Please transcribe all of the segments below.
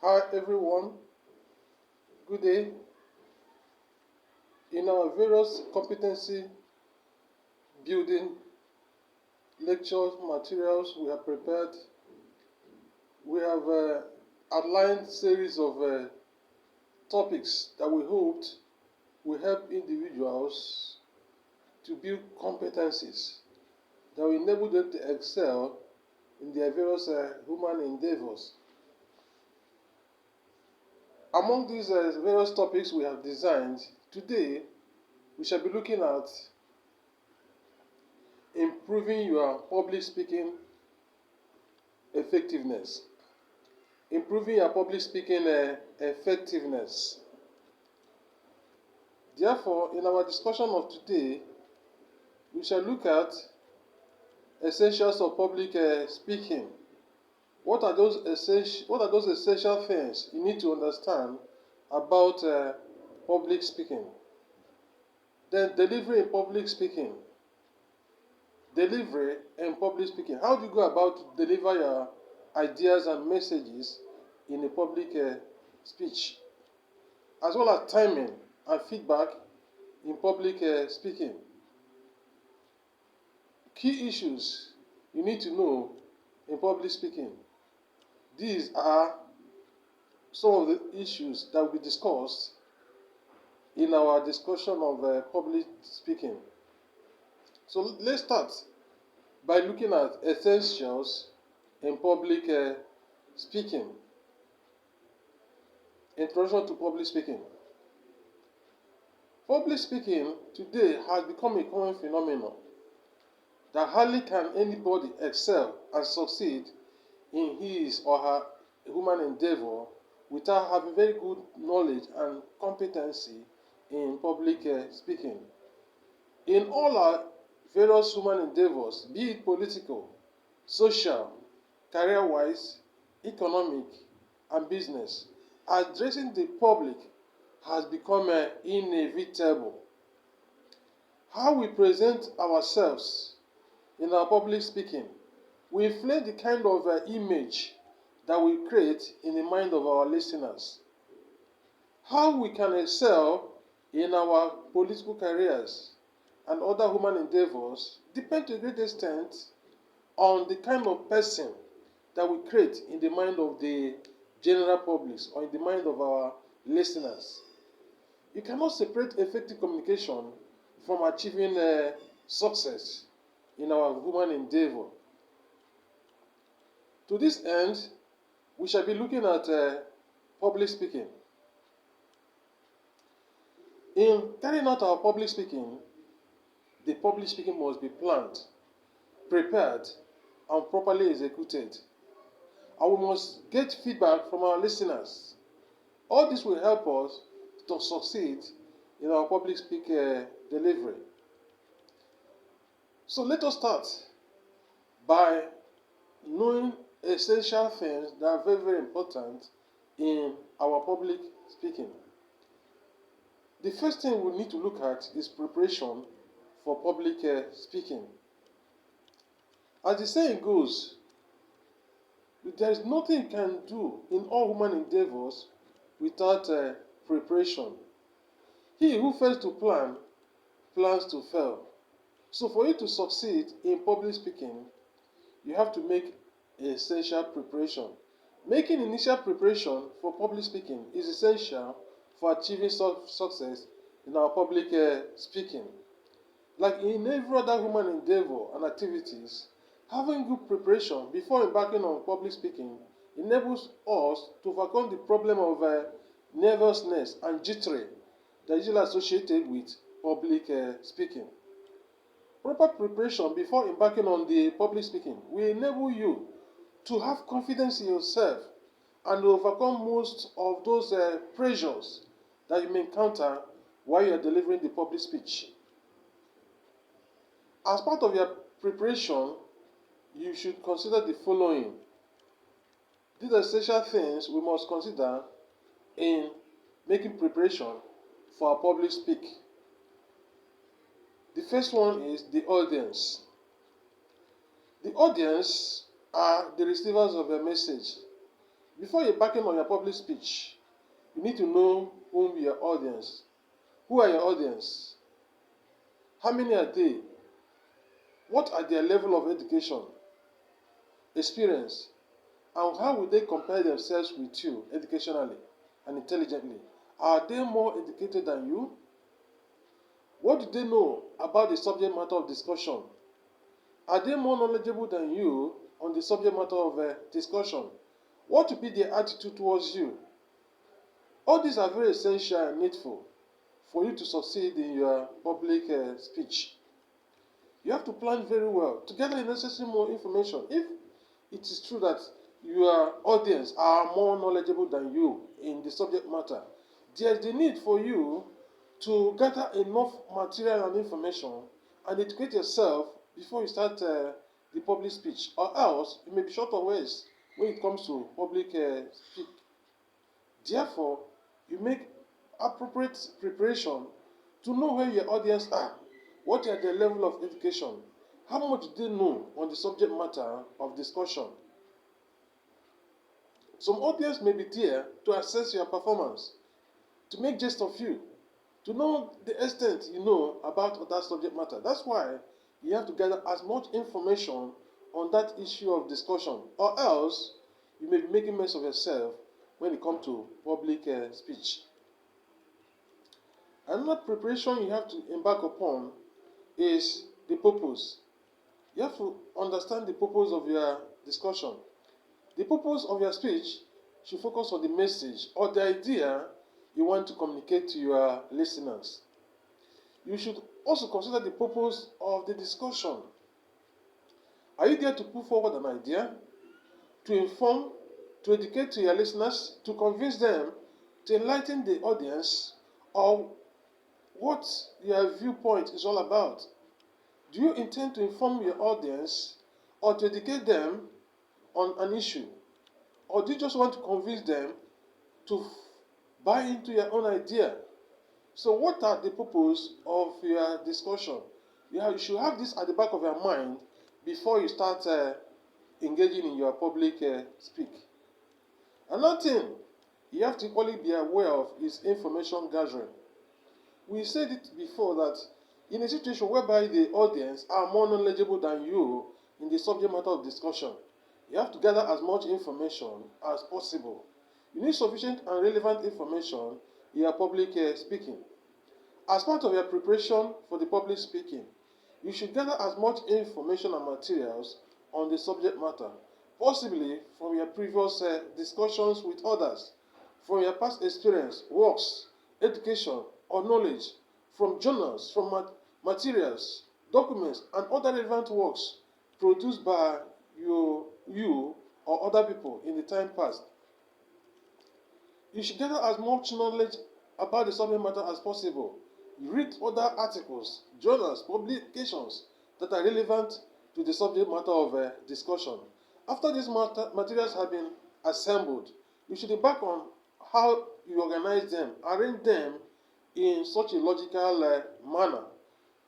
Hi everyone, good day. In our various competency building lectures materials we have prepared, we have outlined series of topics that we hoped will help individuals to build competencies that will enable them to excel in their various human endeavors. Among these various topics we have designed, today we shall be looking at improving your public speaking effectiveness. Improving your public speaking effectiveness. Therefore, in our discussion of today, we shall look at essentials of public speaking. What are those essential things you need to understand about public speaking? Then delivery in public speaking. Delivery in public speaking. How do you go about to deliver your ideas and messages in a public speech? As well as timing and feedback in public speaking. Key issues you need to know in public speaking. These are some of the issues that will be discussed in our discussion of public speaking. So let's start by looking at essentials in public speaking. Introduction to public speaking. Public speaking today has become a common phenomenon that hardly can anybody excel and succeed in his or her human endeavor without having very good knowledge and competency in public speaking. In all our various human endeavors, be it political, social, career-wise, economic, and business, addressing the public has become inevitable. How we present ourselves in our public speaking will inflate the kind of image that we create in the mind of our listeners. How we can excel in our political careers and other human endeavors depend to a great extent on the kind of person that we create in the mind of the general public or in the mind of our listeners. You cannot separate effective communication from achieving success in our human endeavor. To this end, we shall be looking at public speaking. In carrying out our public speaking, the public speaking must be planned, prepared, and properly executed. And we must get feedback from our listeners. All this will help us to succeed in our public speak delivery. So let us start by knowing essential things that are very, very important in our public speaking. The first thing we need to look at is preparation for public speaking. As the saying goes, there is nothing you can do in all human endeavors without preparation. He who fails to plan, plans to fail. So for you to succeed in public speaking, you have to make essential preparation. Making initial preparation for public speaking is essential for achieving success in our public speaking. Like in every other human endeavor and activities, having good preparation before embarking on public speaking enables us to overcome the problem of nervousness and jittery that is usually associated with public speaking. Proper preparation before embarking on the public speaking will enable you to have confidence in yourself and overcome most of those pressures that you may encounter while you are delivering the public speech. As part of your preparation, you should consider the following. These are essential things we must consider in making preparation for our public speak. The first one is the audience. The audience are the receivers of a message. Before embarking on your public speech, you need to know whom your audience. Who are your audience? How many are they? What are their level of education, experience, and how will they compare themselves with you educationally and intelligently? Are they more educated than you? What do they know about the subject matter of discussion? Are they more knowledgeable than you on the subject matter of discussion? What will be their attitude towards you? All these are very essential and needful for you to succeed in your public speech. You have to plan very well to gather the necessary more information. If it is true that your audience are more knowledgeable than you in the subject matter, there is the need for you to gather enough material and information and educate yourself before you start the public speech, or else you may be short of words when it comes to public speak. Therefore, you make appropriate preparation to know where your audience are, what are their level of education, how much do they know on the subject matter of discussion. Some audience may be there to assess your performance, to make jest of you, to know the extent you know about that subject matter. That's why you have to gather as much information on that issue of discussion, or else you may be making mess of yourself when it comes to public speech. Another preparation you have to embark upon is the purpose. You have to understand the purpose of your discussion. The purpose of your speech should focus on the message or the idea you want to communicate to your listeners. You should also consider the purpose of the discussion. Are you there to put forward an idea, to inform, to educate to your listeners, to convince them, to enlighten the audience, or what your viewpoint is all about? Do you intend to inform your audience or to educate them on an issue? Or do you just want to convince them to buy into your own idea? So what are the purpose of your discussion? You should have this at the back of your mind before you start engaging in your public speak. Another thing you have to equally be aware of is information gathering. We said it before that in a situation whereby the audience are more knowledgeable than you in the subject matter of discussion, you have to gather as much information as possible. You need sufficient and relevant information in your public speaking. As part of your preparation for the public speaking, you should gather as much information and materials on the subject matter, possibly from your previous discussions with others, from your past experience, works, education, or knowledge, from journals, from materials, documents, and other relevant works produced by you or other people in the time past. You should gather as much knowledge about the subject matter as possible. Read other articles, journals, publications that are relevant to the subject matter of discussion. After these materials have been assembled, you should embark on how you organize them, arrange them in such a logical manner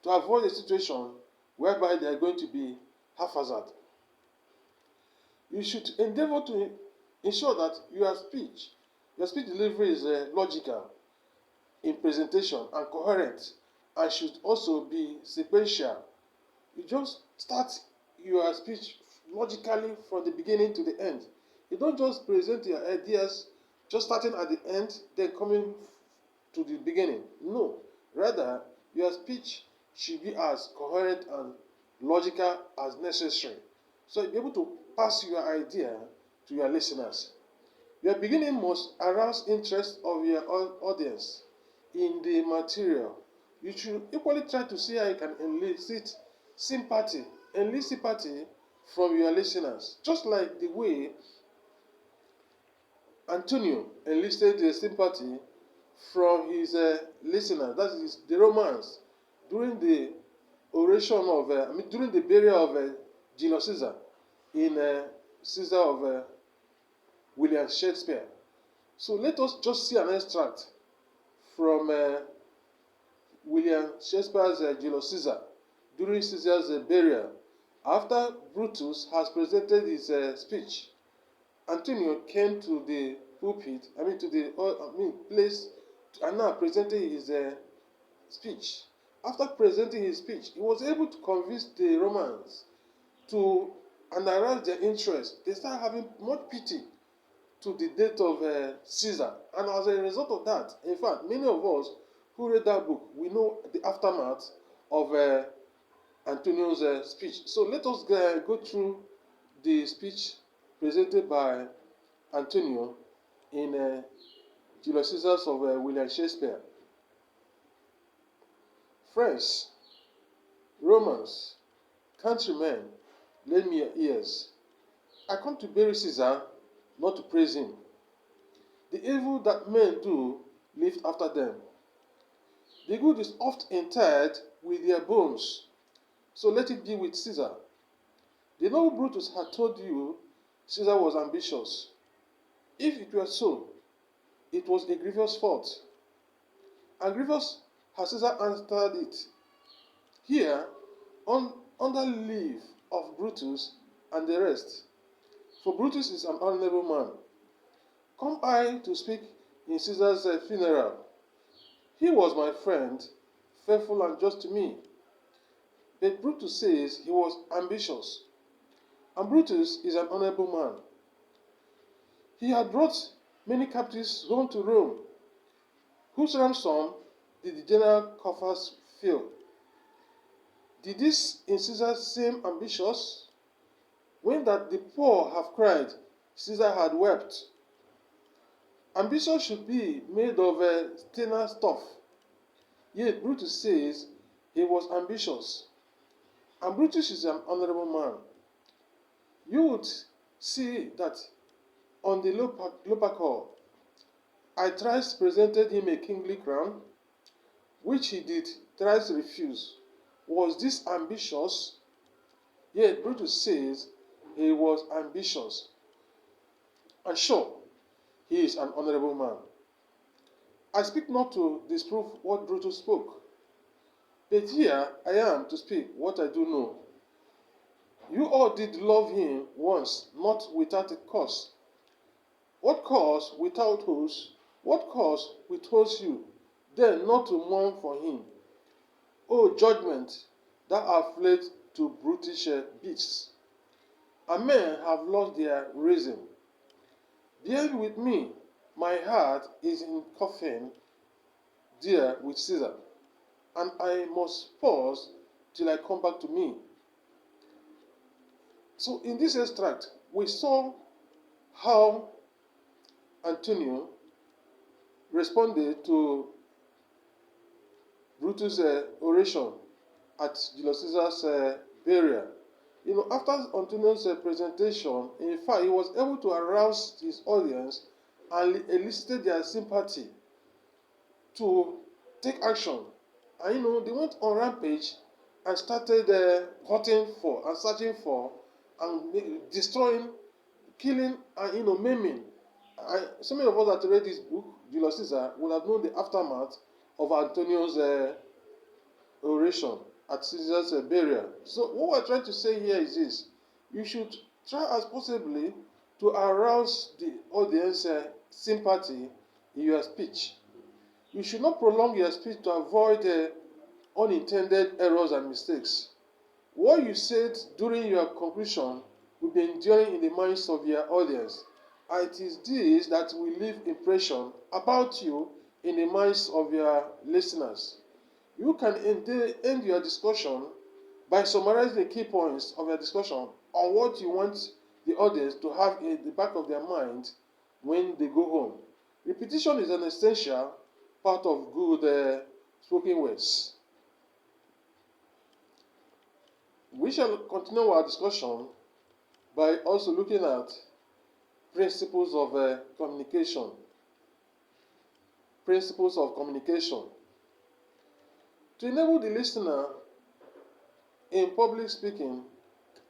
to avoid a situation whereby they are going to be haphazard. You should endeavor to ensure that your speech delivery is logical in presentation and coherent, and should also be sequential. You just start your speech logically from the beginning to the end. You don't just present your ideas just starting at the end then coming to the beginning. No, rather your speech should be as coherent and logical as necessary, so you'll be able to pass your idea to your listeners. Your beginning must arouse interest of your audience in the material. You should equally try to see how you can enlist sympathy from your listeners, just like the way Antonio enlisted the sympathy from his listeners. That is the Romans during the during the burial of Julius Caesar in Caesar of William Shakespeare. So let us just see an extract from William Shakespeare's Julius Caesar during Caesar's burial. After Brutus has presented his speech, Antonio came to the pulpit, to the place, and now presented his speech. After presenting his speech, he was able to convince the Romans to and arouse their interest. They started having much pity to the death of Caesar, and as a result of that, in fact, many of us who read that book, we know the aftermath of Antonio's speech. So let us go through the speech presented by Antonio in Julius Caesars of William Shakespeare. Friends, Romans, countrymen, lend me your ears. I come to bury Caesar, not to praise him. The evil that men do lived after them. The good is oft interred with their bones, so let it be with Caesar. The noble Brutus had told you Caesar was ambitious. If it were so, it was a grievous fault. And grievous has Caesar answered it. Here, under leave of Brutus and the rest, for Brutus is an honorable man. Come I to speak in Caesar's funeral. He was my friend, faithful and just to me. But Brutus says he was ambitious. And Brutus is an honorable man. He had brought many captives home to Rome, whose ransom did the general coffers fill. Did this in Caesar seem ambitious? When that the poor have cried, Caesar had wept. Ambition should be made of thinner stuff. Yet Brutus says he was ambitious. And Brutus is an honorable man. You would see that on the Lupercal, I thrice presented him a kingly crown, which he did thrice refuse. Was this ambitious? Yet Brutus says he was ambitious. And sure, he is an honorable man. I speak not to disprove what Brutus spoke, but here I am to speak what I do know. You all did love him once, not without a cause. What cause withholds? What cause withholds you, then not to mourn for him? O judgment that are fled to brutish beasts, and men have lost their reason. Bear with me, my heart is in coffin, dear with Caesar, and I must pause till I come back to me. So in this extract, we saw how Antonio responded to Brutus' oration at Julius Caesar's burial. After Antonio's presentation, in fact, he was able to arouse his audience and elicited their sympathy to take action. And they went on rampage and started hunting for and searching for and destroying, killing, and maiming. So many of us that read this book, Julius Caesar, would have known the aftermath of Antonio's oration at Caesar's burial. So what we're trying to say here is this: you should try as possibly to arouse the audience sympathy in your speech. You should not prolong your speech to avoid unintended errors and mistakes. What you said during your conclusion will be enduring in the minds of your audience, and it is this that will leave impression about you in the minds of your listeners. You can end your discussion by summarizing the key points of your discussion on what you want the audience to have in the back of their mind when they go home. Repetition is an essential part of good spoken words. We shall continue our discussion by also looking at principles of communication. Principles of communication. To enable the listener in public speaking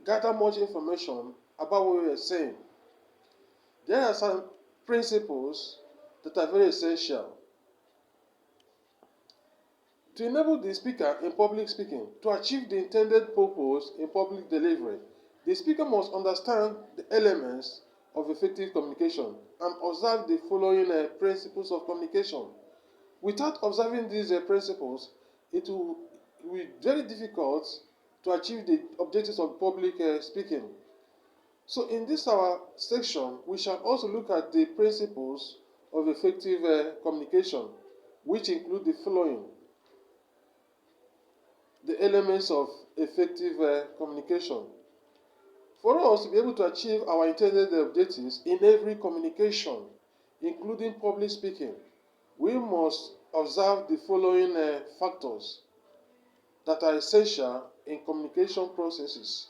gather much information about what we are saying, there are some principles that are very essential. To enable the speaker in public speaking to achieve the intended purpose in public delivery, the speaker must understand the elements of effective communication and observe the following principles of communication. Without observing these principles, it will be very difficult to achieve the objectives of public speaking. So in this our section, we shall also look at the principles of effective communication, which include the following: the elements of effective communication. For us to be able to achieve our intended objectives in every communication, including public speaking, we must observe the following factors that are essential in communication processes.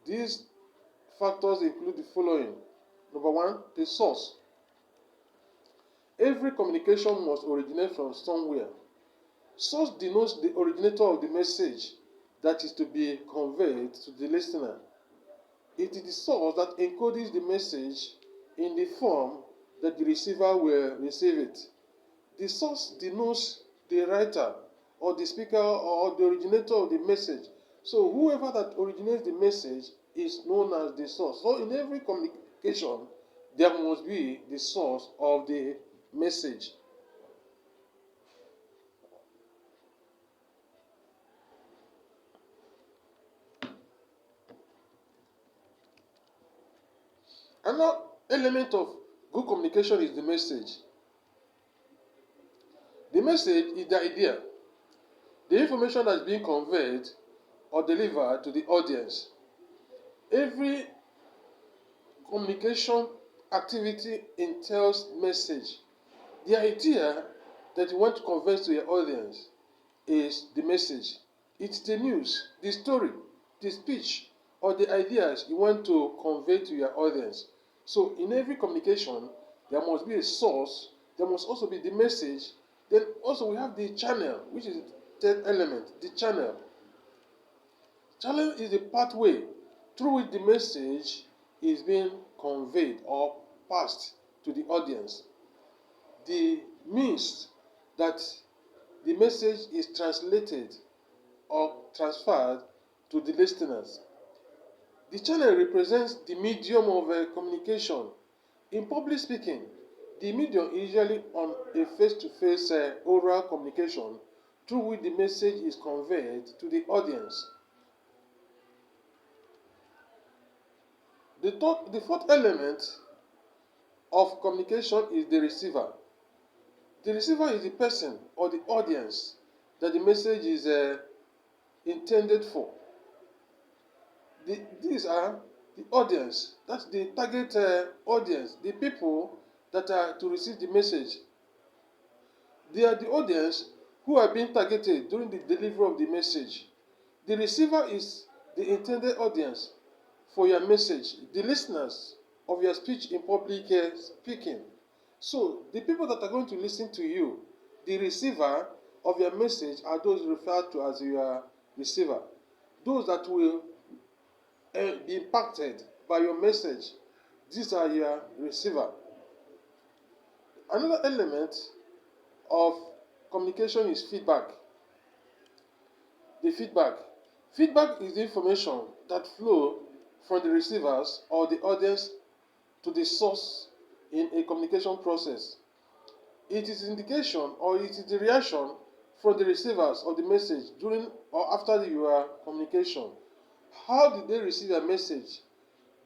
These factors include the following. Number one, the source. Every communication must originate from somewhere. Source denotes the originator of the message that is to be conveyed to the listener. It is the source that encodes the message in the form that the receiver will receive it. The source denotes the writer or the speaker or the originator of the message. So whoever that originates the message is known as the source. So in every communication, there must be the source of the message. Another element of good communication is the message. The message is the idea, the information that is being conveyed or delivered to the audience. Every communication activity entails message. The idea that you want to convey to your audience is the message. It's the news, the story, the speech, or the ideas you want to convey to your audience. So in every communication, there must be a source, there must also be the message. Then also we have the channel, which is the third element, the channel. Channel is the pathway through which the message is being conveyed or passed to the audience. The means that the message is translated or transferred to the listeners. The channel represents the medium of communication. In public speaking, the medium is usually on a face-to-face oral communication through which the message is conveyed to the audience. The fourth element of communication is the receiver. The receiver is the person or the audience that the message is intended for. These are the audience, that's the target audience, the people that are to receive the message. They are the audience who are being targeted during the delivery of the message. The receiver is the intended audience for your message, the listeners of your speech in public speaking. So, the people that are going to listen to you, the receiver of your message, are those referred to as your receiver. Those that will be impacted by your message, these are your receiver. Another element of communication is feedback. The feedback. Feedback is the information that flows from the receivers or the audience to the source in a communication process. It is indication or it is the reaction from the receivers of the message during or after your communication. How did they receive your message?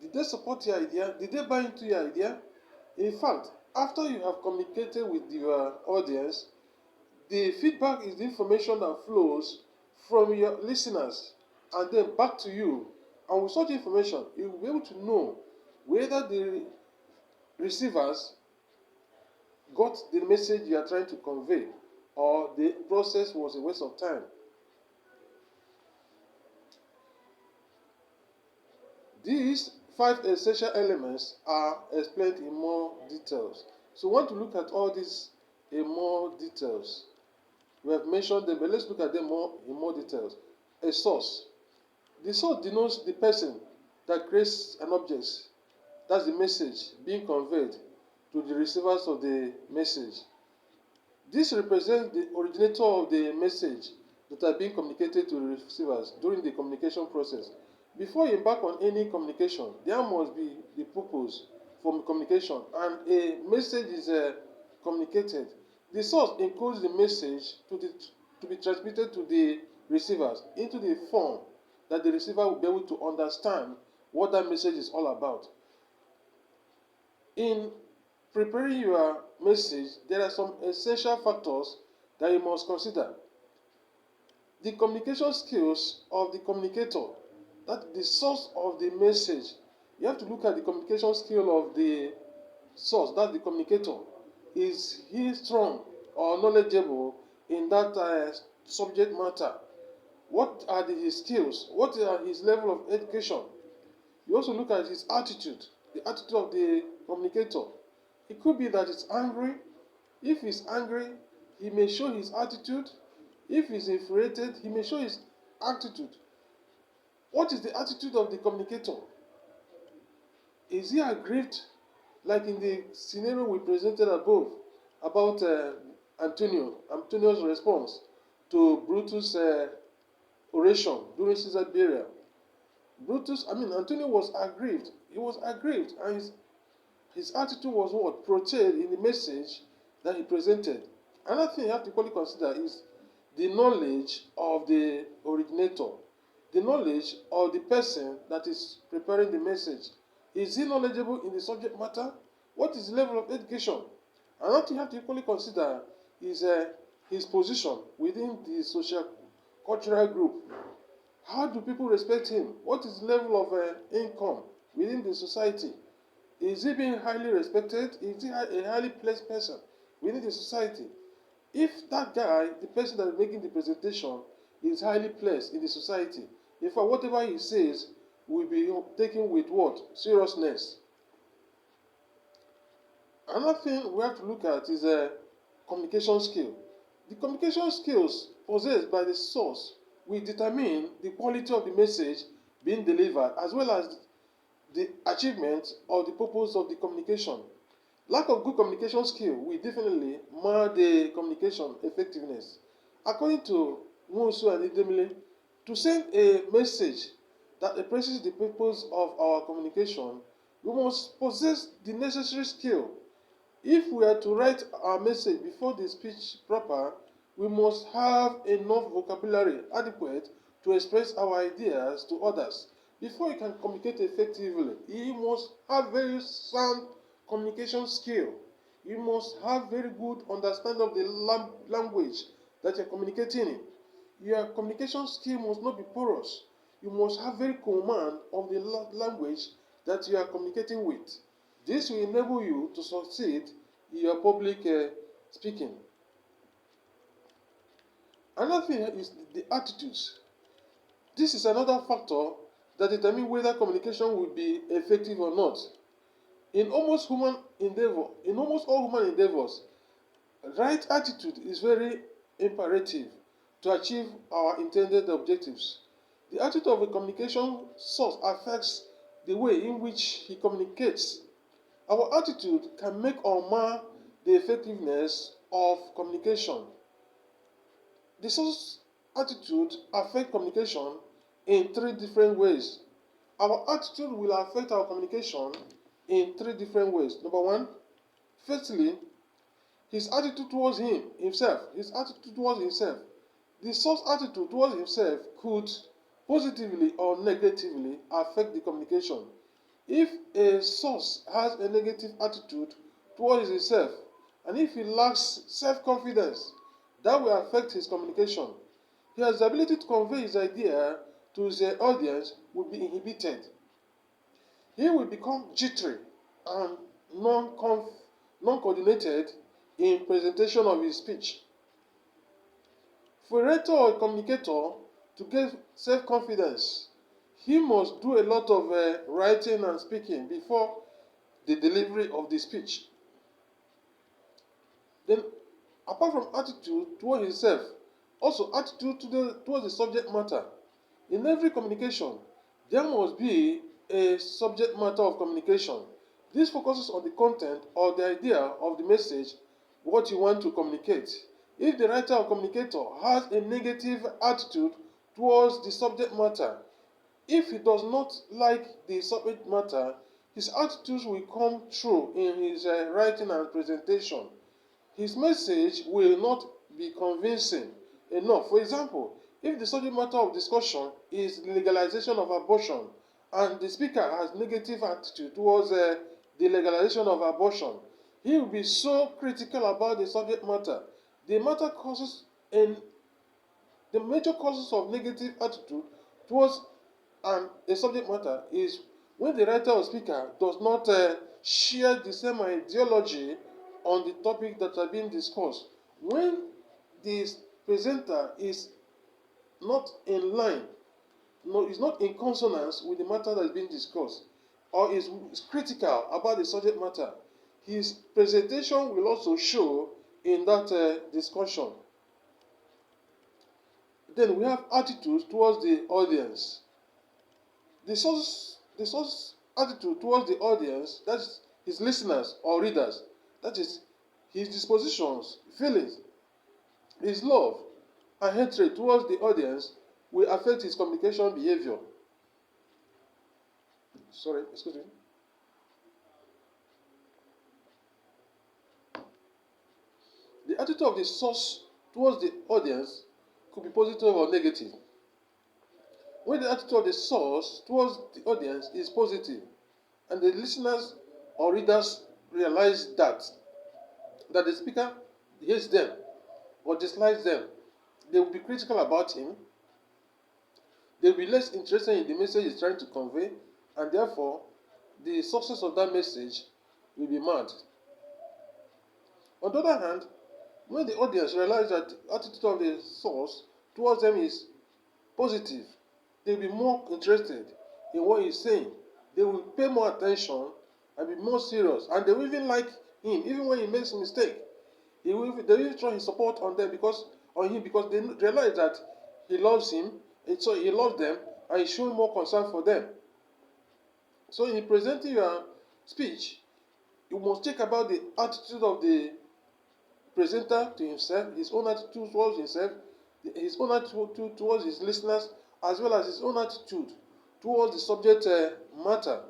Did they support your idea? Did they buy into your idea? In fact, after you have communicated with your audience, the feedback is the information that flows from your listeners and then back to you. And with such information, you will be able to know whether the receivers got the message you are trying to convey or the process was a waste of time. These 5 essential elements are explained in more details. So we want to look at all these in more details. We have mentioned them, but let's look at them in more details. A source. The source denotes the person that creates an object. That's the message being conveyed to the receivers of the message. This represents the originator of the message that are being communicated to the receivers during the communication process. Before you embark on any communication, there must be the purpose from communication and a message is communicated, the source encodes the message to be transmitted to the receivers into the form that the receiver will be able to understand what that message is all about. In preparing your message, there are some essential factors that you must consider. The communication skills of the communicator, that the source of the message. You have to look at the communication skill of the source, that's the communicator. Is he strong or knowledgeable in that subject matter? What are his skills? What are his level of education? You also look at his attitude, the attitude of the communicator. It could be that he's angry. If he's angry, he may show his attitude. If he's infuriated, he may show his attitude. What is the attitude of the communicator? Is he aggrieved, like in the scenario we presented above about Antonio's response to Brutus' oration during Caesar burial? Antonio was aggrieved. He was aggrieved, and his attitude was what? Portrayed in the message that he presented. Another thing you have to equally consider is the knowledge of the originator, the knowledge of the person that is preparing the message. Is he knowledgeable in the subject matter? What is the level of education? Another thing you have to equally consider is his position within the social cultural group. How do people respect him? What is the level of income within the society? Is he being highly respected? Is he a highly placed person within the society? If that guy, the person that is making the presentation, is highly placed in the society, in fact, whatever he says will be taken with what? Seriousness. Another thing we have to look at is a communication skill. The communication skills possessed by the source will determine the quality of the message being delivered as well as the achievement of the purpose of the communication. Lack of good communication skill will definitely mar the communication effectiveness. According to Nwosu and Idemile, to send a message that expresses the purpose of our communication, we must possess the necessary skill. If we are to write our message before the speech proper, we must have enough vocabulary adequate to express our ideas to others. Before you can communicate effectively, you must have very sound communication skill. You must have very good understanding of the language that you're communicating in. Your communication skill must not be porous. You must have very command of the language that you are communicating with. This will enable you to succeed in your public speaking. Another thing is the attitudes. This is another factor that determines whether communication will be effective or not. In almost all human endeavors, right attitude is very imperative to achieve our intended objectives. The attitude of a communication source affects the way in which he communicates. Our attitude can make or mar the effectiveness of communication. The source attitude affects communication in three different ways. Our attitude will affect our communication in three different ways. Number one, firstly, his attitude towards himself. The source attitude towards himself could positively or negatively affect the communication. If a source has a negative attitude towards himself, and if he lacks self-confidence, that will affect his communication. His ability to convey his idea to his audience will be inhibited. He will become jittery and non-coordinated in presentation of his speech. For a writer or a communicator to get self-confidence, he must do a lot of writing and speaking before the delivery of the speech. Then, apart from attitude towards himself, also attitude towards the subject matter. In every communication, there must be a subject matter of communication. This focuses on the content or the idea of the message, what you want to communicate. If the writer or communicator has a negative attitude towards the subject matter, if he does not like the subject matter, His attitudes will come through in his writing and presentation. His message will not be convincing enough. For example, if the subject matter of discussion is legalization of abortion and the speaker has negative attitude towards the legalization of abortion, he will be so critical about the subject matter. The matter causes and the major causes of negative attitude towards a subject matter is when the writer or speaker does not share the same ideology on the topic that are being discussed. When the presenter is not in line, no, is not in consonance with the matter that is being discussed, or is critical about the subject matter, his presentation will also show in that discussion. Then we have attitudes towards the audience. The source attitude towards the audience, that is his listeners or readers, that is his dispositions, feelings, his love and hatred towards the audience will affect his communication behavior. Sorry, excuse me. The attitude of the source towards the audience could be positive or negative. When the attitude of the source towards the audience is positive, and the listeners or readers realize that the speaker hates them or dislikes them, they will be critical about him. They will be less interested in the message he's trying to convey, and therefore the success of that message will be marred. On the other hand, when the audience realize that the attitude of the source towards them is positive, they will be more interested in what he's saying. They will pay more attention and be more serious, and they will even like him even when he makes a mistake. They will even show his support on him because they realize that he loves him, and so he loves them, and he's showing more concern for them. So in presenting your speech, you must think about the attitude of the presenter to himself, his own attitude towards himself, his own attitude towards his listeners, as well as his own attitude towards the subject matter.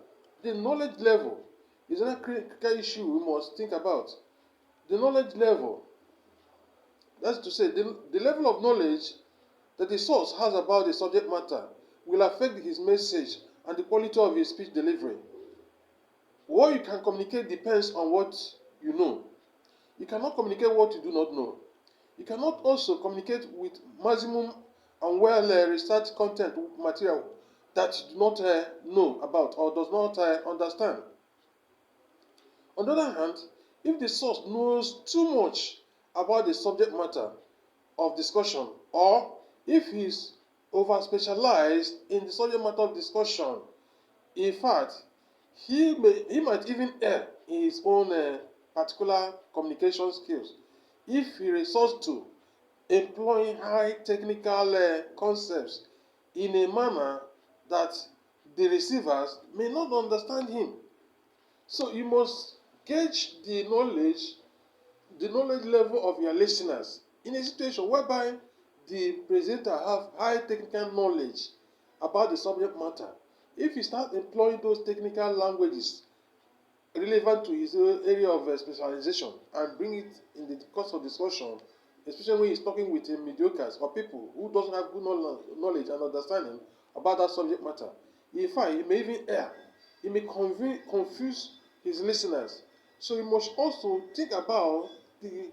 The knowledge level is another critical issue we must think about. The knowledge level, that's to say, the level of knowledge that the source has about the subject matter will affect his message and the quality of his speech delivery. What you can communicate depends on what you know. You cannot communicate what you do not know. You cannot also communicate with maximum and well-researched content material that you do not know about or does not understand. On the other hand, if the source knows too much about the subject matter of discussion, or if he is over-specialized in the subject matter of discussion, in fact, he might even err in his own particular communication skills if he resorts to employing high technical concepts in a manner that the receivers may not understand him. So you must gauge the knowledge level of your listeners in a situation whereby the presenter have high technical knowledge about the subject matter. If he starts employing those technical languages relevant to his area of specialization and bring it in the course of discussion, especially when he's talking with mediocres or people who doesn't have good knowledge and understanding about that subject matter, in fact, he may even err. He may confuse his listeners. So you must also think about the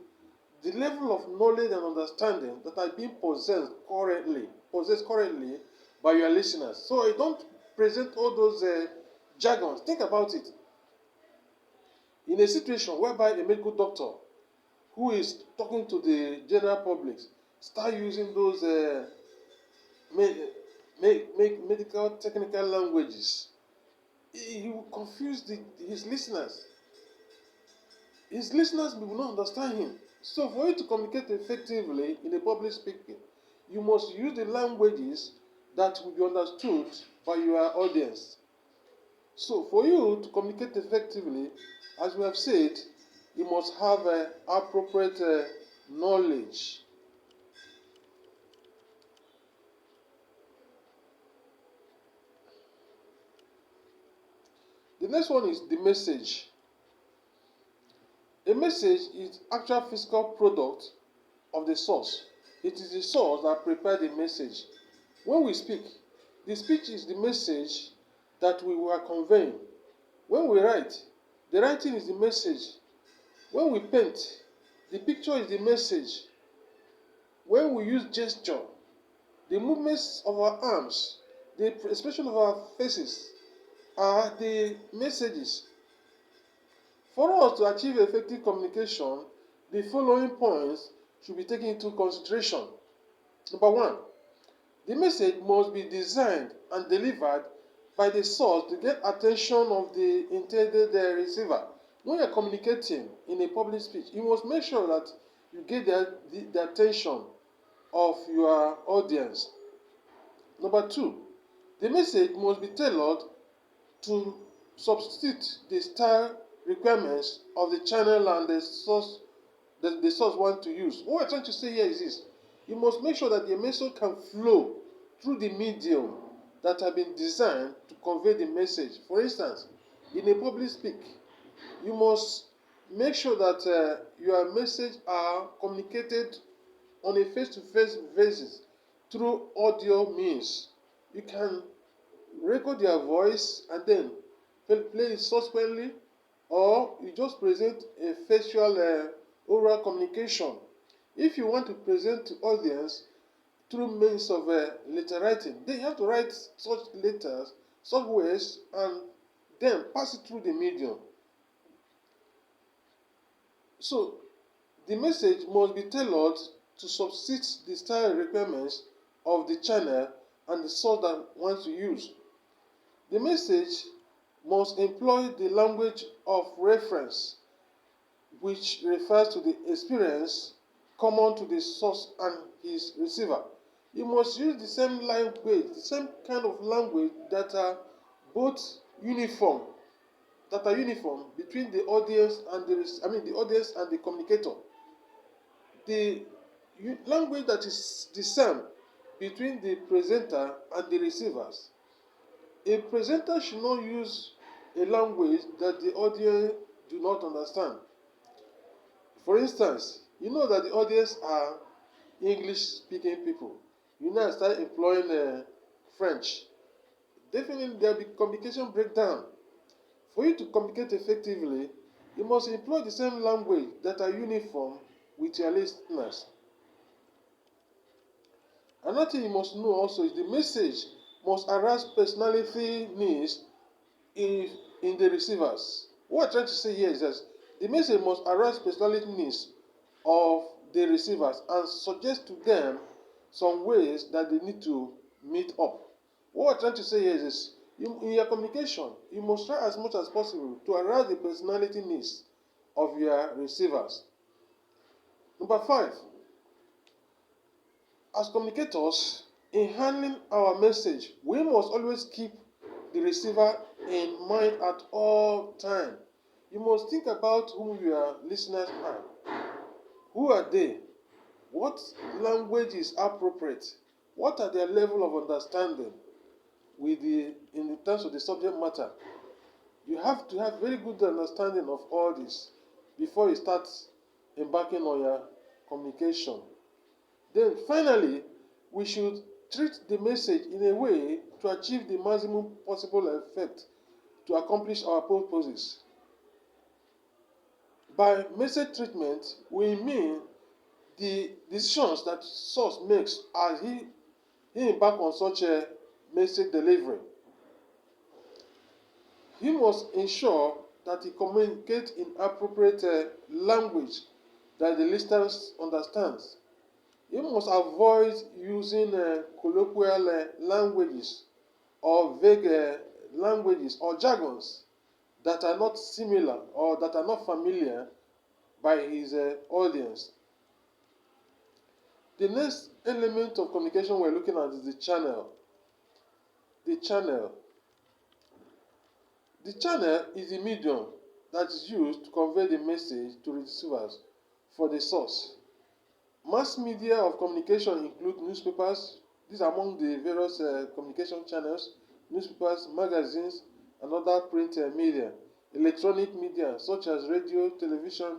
level of knowledge and understanding that are being possessed currently by your listeners. So you don't present all those jargons. Think about it. In a situation whereby a medical doctor who is talking to the general public start using those medical technical languages, he will confuse his listeners. His listeners will not understand him. So for you to communicate effectively in a public speaking, you must use the languages that will be understood by your audience. So for you to communicate effectively, as we have said, you must have appropriate knowledge. The next one is the message. A message is actual physical product of the source. It is the source that prepared the message. When we speak, the speech is the message that we were conveying. When we write, the writing is the message. When we paint, the picture is the message. When we use gesture, the movements of our arms, the expression of our faces are the messages. For us to achieve effective communication, the following points should be taken into consideration. Number one, the message must be designed and delivered by the source to get attention of the intended receiver. When you are communicating in a public speech, you must make sure that you get the attention of your audience. Number two, the message must be tailored to substitute the style requirements of the channel and the source want to use. What we're trying to say here is this: you must make sure that the message can flow through the medium that have been designed to convey the message. For instance, in a public speak, you must make sure that your message are communicated on a face-to-face basis through audio means. You can record your voice and then play it subsequently, or you just present a facial oral communication. If you want to present to audience through means of letter writing, then you have to write such letters, such words, and then pass it through the medium. So, the message must be tailored to substitute the style requirements of the channel and the source that wants to use. The message must employ the language of reference, which refers to the experience common to the source and his receiver. You must use the same language, the same kind of language that are both uniform, between the audience and the audience and the communicator. The language that is the same between the presenter and the receivers. A presenter should not use a language that the audience do not understand. For instance, you know that the audience are English-speaking people. You now start employing French. Definitely there will be communication breakdown. For you to communicate effectively, you must employ the same language that are uniform with your listeners. Another thing you must know also is the message must arouse personality needs in the receivers. What I'm trying to say here is that the message must arouse personality needs of the receivers and suggest to them some ways that they need to meet up. What I'm trying to say here is this: in your communication, you must try as much as possible to arouse the personality needs of your receivers. Number 5, as communicators, in handling our message, we must always keep the receiver in mind at all times. You must think about who your listeners are. Who are they? What language is appropriate? What are their level of understanding in terms of the subject matter? You have to have very good understanding of all this before you start embarking on your communication. Then finally, we should treat the message in a way to achieve the maximum possible effect to accomplish our purposes. By message treatment, we mean the decisions that source makes as he embark on such a message delivery. He must ensure that he communicates in appropriate language that the listener understands. He must avoid using colloquial languages or vague languages or jargons that are not similar or that are not familiar by his audience. The next element of communication we're looking at is the channel. The channel. The channel is the medium that is used to convey the message to receivers for the source. Mass media of communication include newspapers. These are among the various communication channels: newspapers, magazines, and other print media, electronic media such as radio, television,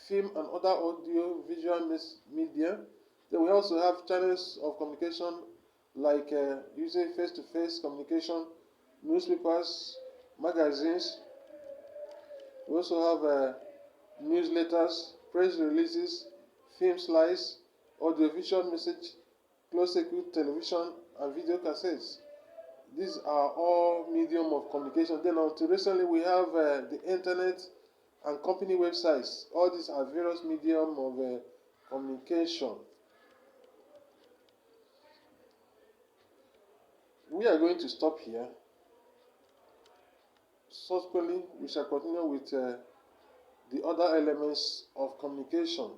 film, and other audio visual media. Then we also have channels of communication like using face-to-face communication, newspapers, magazines. We also have newsletters, press releases, film slides, audiovisual message, closed-circuit television, and video cassettes. These are all medium of communication. Then until recently, we have the internet and company websites. All these are various medium of communication. We are going to stop here. Subsequently, we shall continue with the other elements of communication.